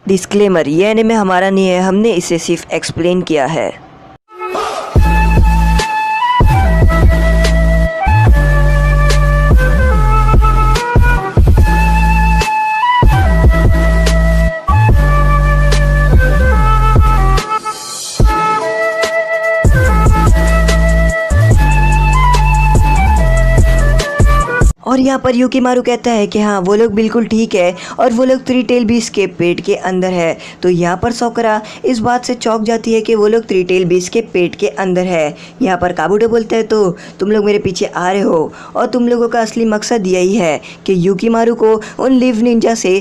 Disclaimer, ये anime हमारा नहीं है, हमने इसे सिर्फ एक्सप्लेन किया है। और यहाँ पर यूकीमारू कहता है कि हाँ वो लोग बिल्कुल ठीक है और वो लोग थ्री टेल बीस्ट के पेट के अंदर है। तो यहाँ पर साकुरा इस बात से चौंक जाती है कि वो लोग थ्री टेल बीस्ट के पेट के अंदर है। यहाँ पर काबुटो बोलता है तो तुम लोग मेरे पीछे आ रहे हो और तुम लोगों का असली मकसद यही है कि यूकीमारू को उन लिव निंजा से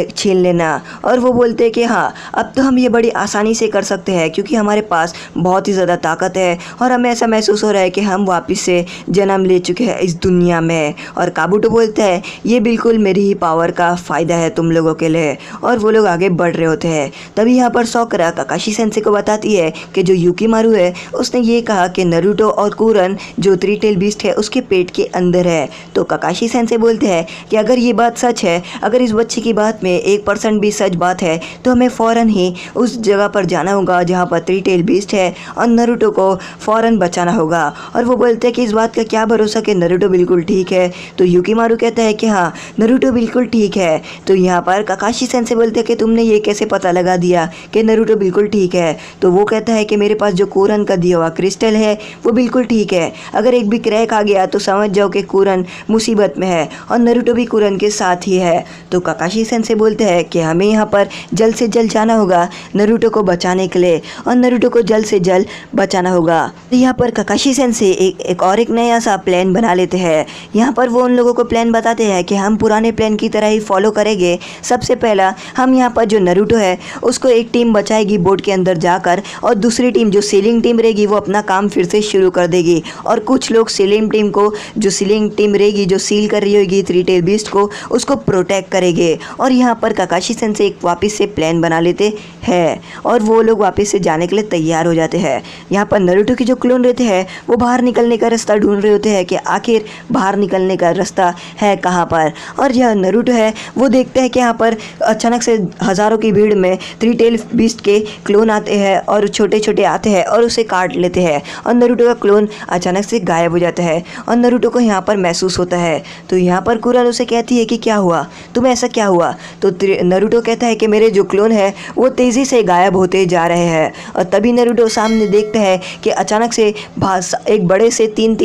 छीन लेना। और वो बोलते हैं कि हाँ अब तो हम ये बड़ी आसानी से कर सकते हैं क्योंकि हमारे पास बहुत ही ज़्यादा ताकत है और हमें ऐसा महसूस हो रहा है कि हम वापस से जन्म ले चुके हैं इस दुनिया में। और काबुटो बोलता है ये बिल्कुल मेरी ही पावर का फ़ायदा है तुम लोगों के लिए। और वो लोग आगे बढ़ रहे होते हैं। तभी यहाँ पर साकुरा काकाशी सेंसे को बताती है कि जो यूकीमारू है उसने ये कहा कि नारुतो और कुरन जो थ्री टेल बीस्ट है उसके पेट के अंदर है। तो काकाशी सेंसे बोलते हैं कि अगर ये बात सच है, अगर इस बच्चे की बात में 1% भी सच बात है तो हमें फ़ौरन ही उस जगह पर जाना होगा जहाँ पर थ्री टेल बीस्ट है और नारुतो को फ़ौरन बचाना होगा। और वो बोलते हैं कि इस बात का क्या भरोसा कि नारुतो बिल्कुल ठीक है। तो यूकीमारू कहता है कि हाँ नारुतो बिल्कुल ठीक है। तो यहाँ पर काकाशी सेंसे बोलते हैं कि तुमने ये कैसे पता लगा दिया कि नारुतो बिल्कुल ठीक है। तो वो कहता है कि मेरे पास जो कुरन का दिया हुआ क्रिस्टल है वो बिल्कुल ठीक है। अगर एक भी क्रैक आ गया तो समझ जाओ कि कुरन मुसीबत में है और नारुतो भी कुरन के साथ ही है। तो काकाशी सेंसे बोलते हैं कि हमें यहाँ पर जल्द से जल्द जाना होगा नारुतो को बचाने के लिए और नारुतो को जल्द से जल्द बचाना होगा। तो यहाँ पर काकाशी सेंसे एक और एक नया सा प्लान बना लेते हैं। यहाँ पर वो उन लोगों को प्लान बताते हैं कि हम पुराने प्लान की तरह ही फॉलो करेंगे। सबसे पहला हम यहाँ पर जो नारुतो है उसको एक टीम बचाएगी बोट के अंदर जाकर और दूसरी टीम जो सीलिंग टीम रहेगी वो अपना काम फिर से शुरू कर देगी। और कुछ लोग सीलिंग टीम को जो सीलिंग टीम रहेगी जो सील कर रही होगी थ्री टेल बीस्ट को उसको प्रोटेक्ट करेंगे। और यहाँ पर काकाशी सेंसे एक वापस से प्लान बना लेते हैं और वो लोग वापस से जाने के लिए तैयार हो जाते हैं। यहाँ पर नारुतो के जो क्लोन रहते हैं वो बाहर निकलने का रास्ता ढूंढ रहे होते हैं कि आखिर बाहर निकलने का रास्ता है कहाँ पर। और यह नारुतो है वो देखते हैं कि यहाँ पर अचानक से हज़ारों की भीड़ में थ्री टेल बीस्ट के क्लोन आते हैं और छोटे छोटे आते हैं और उसे काट लेते हैं और नारुतो का क्लोन अचानक से गायब हो जाता है और नारुतो को यहाँ पर महसूस होता है। तो यहाँ पर कुरन उसे कहती है कि क्या हुआ, तुम्हें ऐसा क्या हुआ। तो नारुतो कहता है कि मेरे जो क्लोन है वो तेज़ी से गायब होते जा रहे हैं। और तभी नारुतो सामने देखता है कि अचानक से एक बड़े से तीन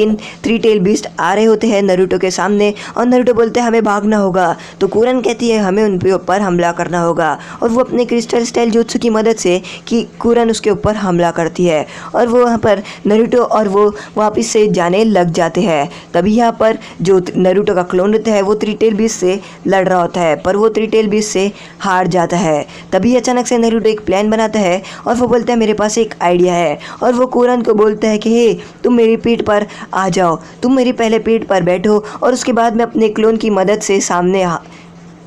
थ्री टेल बीस्ट आ रहे होते हैं नारुतो के सामने और नारुतो बोलते हैं हमें भागना होगा। तो कुरन कहती है हमें उन पे ऊपर हमला करना होगा और वो अपने क्रिस्टल स्टाइल jutsu की मदद से कि कुरन उसके ऊपर हमला करती है और वो वहाँ पर नारुतो और वो वापस से जाने लग जाते हैं। तभी यहाँ पर जो नारुतो का क्लोन रहता है वो थ्री टेल बीस्ट से लड़ रहा होता है पर वो थ्री टेल बीस्ट से हार जाता है। तभी अचानक से नारुतो एक प्लान बनाता है और वो बोलता है मेरे पास एक आइडिया है। और वो कुरन को बोलता है कि हे तुम मेरी पीठ पर आ जाओ, तुम मेरी पहले पीठ पर बैठो और उसके बाद में अपने क्लोन की मदद से सामने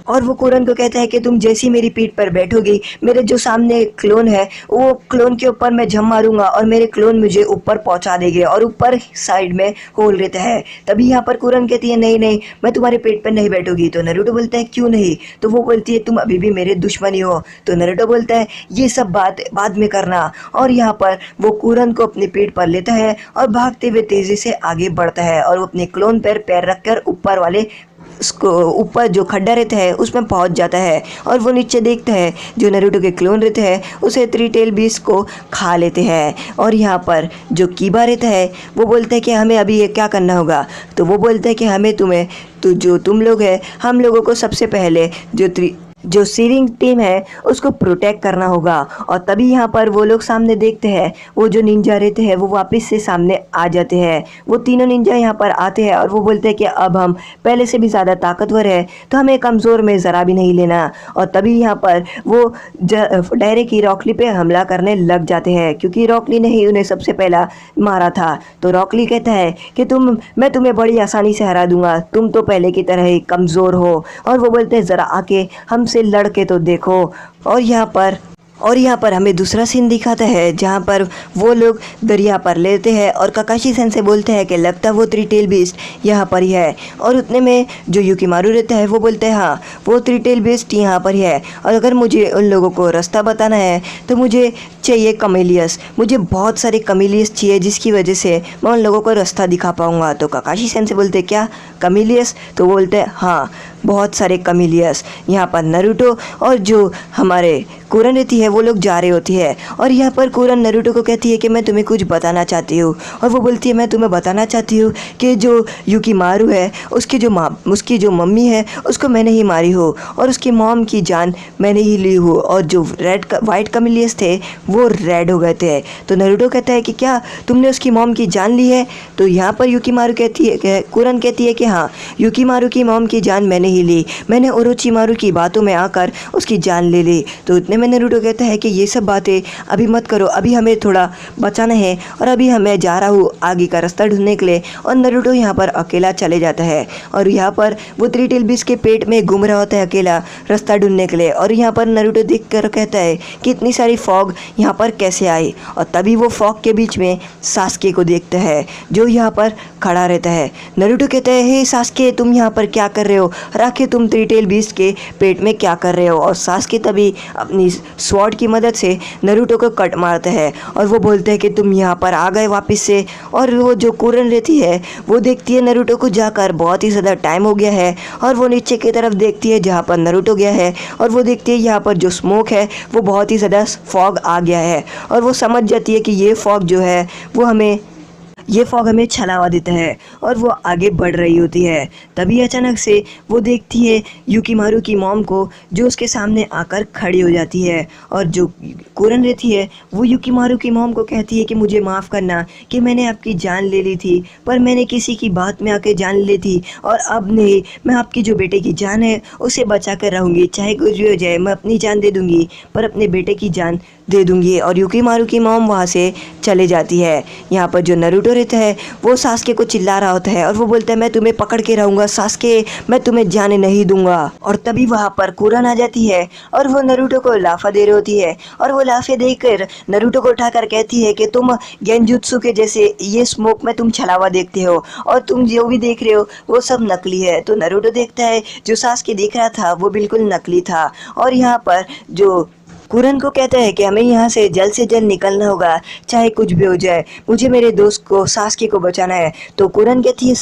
और वो कुरन को कहता है कि तुम जैसी मेरी पीठ पर बैठोगी मेरे जो सामने क्लोन है वो क्लोन के ऊपर मैं झम मारूंगा और मेरे क्लोन मुझे ऊपर पहुंचा देंगे और ऊपर साइड में होल रहता है। तभी यहाँ पर कुरन कहती है नहीं नहीं मैं तुम्हारे पेट पर नहीं बैठूंगी। तो नारुतो बोलता है क्यों नहीं। तो वो बोलती है तुम अभी भी मेरे दुश्मनी हो। तो नारुतो बोलता है ये सब बात बाद में करना। और यहाँ पर वो कुरन को अपनी पीठ पर लेता है और भागते हुए तेज़ी से आगे बढ़ता है और वो अपने क्लोन पर पैर रखकर ऊपर वाले उसको ऊपर जो खड्डा रहता है उसमें पहुंच जाता है। और वो नीचे देखता है जो नारुतो के क्लोन रहते हैं उसे थ्री टेल बीस्ट को खा लेते हैं। और यहाँ पर जो कीबा रहता है वो बोलता है कि हमें अभी ये क्या करना होगा। तो वो बोलता है कि हमें जो तुम लोग हैं हम लोगों को सबसे पहले जो सीलिंग टीम है उसको प्रोटेक्ट करना होगा। और तभी यहाँ पर वो लोग सामने देखते हैं वो जो निंजा रहते हैं वो वापस से सामने आ जाते हैं। वो तीनों निंजा यहाँ पर आते हैं और वो बोलते हैं कि अब हम पहले से भी ज़्यादा ताकतवर है तो हमें कमज़ोर में ज़रा भी नहीं लेना। और तभी यहाँ पर वो डायरेक्ट ही रॉकली पे हमला करने लग जाते हैं क्योंकि रॉकली ने ही उन्हें सबसे पहला मारा था। तो रॉकली कहता है कि मैं तुम्हें बड़ी आसानी से हरा दूंगा, तुम तो पहले की तरह ही कमज़ोर हो। और वो बोलते हैं ज़रा आके हमसे लड़के तो देखो। और यहाँ पर और यहाँ पर हमें दूसरा सीन दिखाता है जहाँ पर वो लोग दरिया पर लेते हैं और काकाशी सेंसेई बोलते हैं कि लगता है वो थ्री टेल बीस्ट यहाँ पर ही है। और उतने में जो युकीमारू रहता है वो बोलता है हाँ वो थ्री टेल बीस्ट यहाँ पर ही है, और अगर मुझे उन लोगों को रास्ता बताना है तो मुझे चाहिए कमेलियस, मुझे बहुत सारे कमेलियस चाहिए जिसकी वजह से मैं उन लोगों को रास्ता दिखा पाऊँगा। तो काकाशी सेंसेई बोलते क्या कमेलियस? तो बोलते हैं हाँ बहुत सारे कमेलियस। यहाँ पर नारुतो और जो हमारे कुरन रहती है वो लोग जा रहे होती है, और यहाँ पर कुरन नारुतो को कहती है कि मैं तुम्हें कुछ बताना चाहती हूँ, और वो बोलती है मैं तुम्हें बताना चाहती हूँ कि जो युकीमारू है उसकी जो मम्मी है उसको मैंने ही मारी हो और उसकी मॉम की जान मैंने ही ली हो, और जो वाइट कमेलियस थे वो रेड हो गए थे। तो नारुतो कहता है कि क्या तुमने उसकी मॉम की जान ली है? तो यहाँ पर युकीमारू कहती है, कुरन कहती है कि हाँ युकीमारू की मॉम की जान मैंने ही ली, मैंने ओरोचिमारू की बातों में आकर उसकी जान ले ली। तो इतने में नारुतो कहता है कि ये सब बातें अभी मत करो, अभी हमें थोड़ा बचाना है और अभी मैं जा रहा हूँ आगे का रास्ता ढूंढने के लिए। और नारुतो यहाँ पर अकेला चले जाता है, और यहाँ पर वो थ्री टेल बीस्ट के पेट में घूम रहा होता है अकेला रास्ता ढूंढने के लिए। और यहाँ पर नारुतो देख कर कहता है कि इतनी सारी फॉग यहाँ पर कैसे आई, और तभी वो फॉग के बीच में सास्के को देखता है जो यहाँ पर खड़ा रहता है। नारुतो कहता है हे सास्के तुम यहाँ पर क्या कर रहे हो, राखे तुम थ्री टेल बीस्ट के पेट में क्या कर रहे हो? और सास्के तभी अपनी स्वॉर्ड की मदद से नारुतो को कट मारता है, और वो बोलते हैं कि तुम यहाँ पर आ गए वापस से। और वो जो कुरन रहती है वो देखती है नारुतो को जाकर बहुत ही ज़्यादा टाइम हो गया है, और वो नीचे की तरफ देखती है जहाँ पर नारुतो गया है, और वो देखती है यहाँ पर जो स्मोक है वो बहुत ही ज़्यादा फॉग आ गया है, और वो समझ जाती है कि ये फॉग जो है वो ये फॉग हमें छलावा देता है, और वो आगे बढ़ रही होती है। तभी अचानक से वो देखती है युकीमारू की मॉम को जो उसके सामने आकर खड़ी हो जाती है, और जो कुरन रहती है वो युकीमारू की मॉम को कहती है कि मुझे माफ़ करना कि मैंने आपकी जान ले ली थी, पर मैंने किसी की बात में आके जान ली थी, और अब नहीं, मैं आपकी जो बेटे की जान है उसे बचा कर रहूँगी, चाहे कुछ भी हो जाए मैं अपनी जान दे दूँगी पर अपने बेटे की जान दे दूँगी। और युकीमारू की मॉम वहाँ से चले जाती है। यहाँ पर जो नारुतो रहता है वो सास्के को चिल्ला रहा होता है, और वो बोलता है मैं तुम्हें पकड़ के रहूँगा सास्के, मैं तुम्हें जाने नहीं दूंगा। और तभी वहाँ पर कुरन आ जाती है, और वो नारुतो को लाफा दे रही होती है, और वो लाफे देकर नारुतो को उठाकर कहती है कि तुम गेंजुत्सु के जैसे ये स्मोक में तुम छलावा देखते हो, और तुम जो भी देख रहे हो वो सब नकली है। तो नारुतो देखता है जो सास्के दिख रहा था वो बिल्कुल नकली था, और यहाँ पर जो कुरन को कहता है कि हमें यहाँ से जल्द निकलना होगा, चाहे कुछ भी हो जाए, मुझे मेरे दोस्त को सास्के को बचाना है। तो कुरन कहती है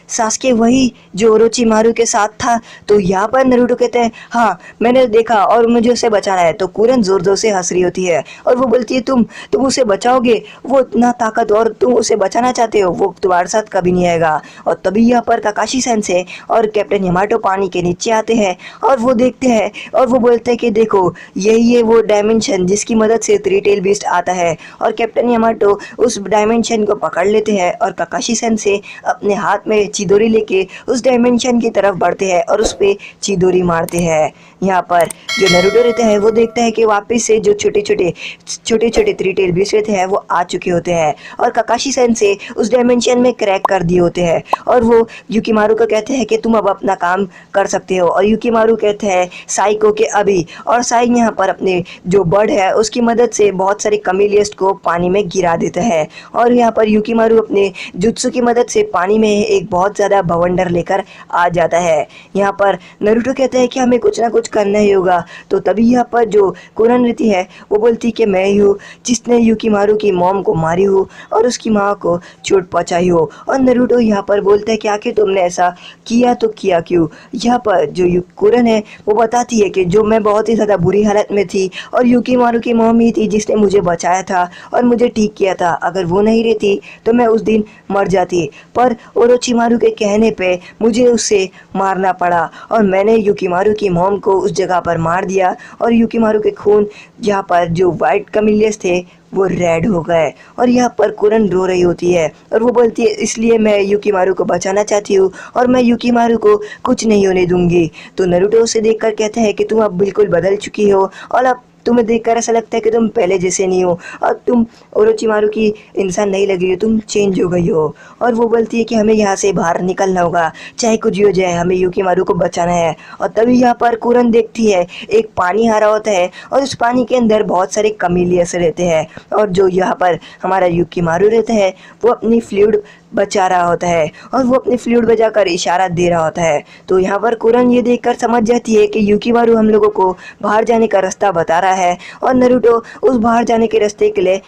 सास्के वही जो ओरोचिमारू के साथ था? तो यहाँ पर नारुतो कहते हैं हाँ मैंने देखा और मुझे उसे बचाना है। तो कुरन जोर जोर से हंस रही होती है, और वो बोलती है तुम उसे बचाओगे? वो इतना ताकत और तुम उसे बचाना चाहते हो? वो तुम्हारे साथ कभी नहीं आएगा। और तभी यहाँ पर काकाशी सेंसेई और कैप्टन यामाटो पानी के नीचे आते हैं, और वो देखते हैं और वो बोलते हैं कि देखो यही है वो डायमेंशन जिसकी मदद से थ्री टेल बीस्ट आता है। और कैप्टन यामाटो उस डायमेंशन को पकड़ लेते हैं, और काकाशी सेंसेई अपने हाथ में चिदोरी लेके उस डायमेंशन की तरफ बढ़ते हैं और उस पे चिदोरी मारते हैं। यहाँ पर जो नारुतो रहता है वो देखता है कि वापस से जो छोटे छोटे थ्री टेल बीस्ट रहते हैं वो आ चुके होते हैं, और काकाशी सेंसेई उस डायमेंशन में क्रैक कर दिए होते हैं, और वो युकीमारू को कहते हैं कि तुम अब अपना काम कर सकते हो। और युकीमारू कहते हैं साई को कि अभी, और साई यहाँ पर अपने जो बर्ड है उसकी मदद से बहुत सारे कमेलियस्ट को पानी में गिरा देता है, और यहाँ पर युकीमारू अपने जुत्सु की मदद से पानी में एक बहुत ज़्यादा बवंडर लेकर आ जाता है। यहाँ पर नारुतो कहता है कि हमें कुछ ना कुछ करना ही होगा। तो तभी यहाँ पर जो कुरन रहती है वो बोलती कि मैं ही हूँ जिसने युकीमारू की मॉम को मारी हो और उसकी माँ को चोट पहुँचाई हो। और नारुतो यहाँ पर बोलता है कि आखिर तुमने ऐसा किया तो किया क्यों? यहाँ पर जो कुरन है वो बताती है कि जो मैं बहुत ही ज़्यादा बुरी हालत में थी, और युकीमारू की मॉम ही थी जिसने मुझे बचाया था और मुझे ठीक किया था, अगर वो नहीं रहती तो मैं उस दिन मर जाती, पर ओरोचिमारू के कहने पे मुझे उसे मारना पड़ा, और मैंने युकीमारू की मॉम को उस जगह पर मार दिया, और युकीमारू के खून यहाँ पर जो वाइट कमेलियस थे वो रेड हो गए। और यहाँ पर कुरन रो रही होती है, और वो बोलती है इसलिए मैं युकीमारू को बचाना चाहती हूँ, और मैं युकीमारू को कुछ नहीं होने दूंगी। तो नारुतो उसे देखकर कहता है कि तुम अब बिल्कुल बदल चुकी हो, और अब तुम्हें देखकर ऐसा लगता है कि तुम पहले जैसे नहीं हो और तुम ओरोचिमारू की इंसान नहीं लग रही हो, तुम चेंज हो गई हो। और वो बोलती है कि हमें यहाँ से बाहर निकलना होगा, चाहे कुछ भी हो जाए, हमें युकीमारू को बचाना है। और तभी यहाँ पर कुरन देखती है एक पानी आ रहा होता है और उस पानी के अंदर बहुत सारे कमीलियस रहते हैं और जो यहाँ पर हमारा युकीमारू रहता है वो अपनी फ्लूइड बचा रहा होता है और वो अपनी फ्लूइड बजाकर इशारा दे रहा होता है। तो यहाँ पर कुरन ये देखकर समझ जाती है कि युकीमारू हम लोगों को बाहर जाने का रास्ता बता रहा है और नारुतो उस बाहर जाने के रास्ते के लिए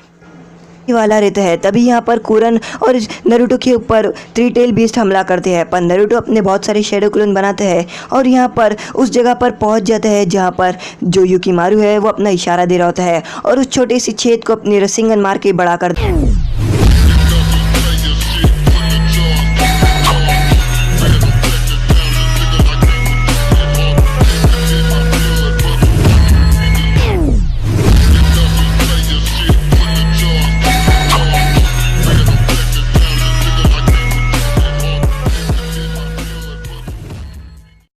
वाला रहता है। तभी यहाँ पर कुरन और नारुतो के ऊपर थ्री टेल बीस्ट हमला करते हैं, पर नारुतो अपने बहुत सारे शैडो क्लोन बनाते हैं और यहाँ पर उस जगह पर पहुँच जाता है जहाँ पर जो युकीमारू है वो अपना इशारा दे रहा होता है और उस छोटे सी छेद को अपनी रस्सिंगन मार के बड़ा कर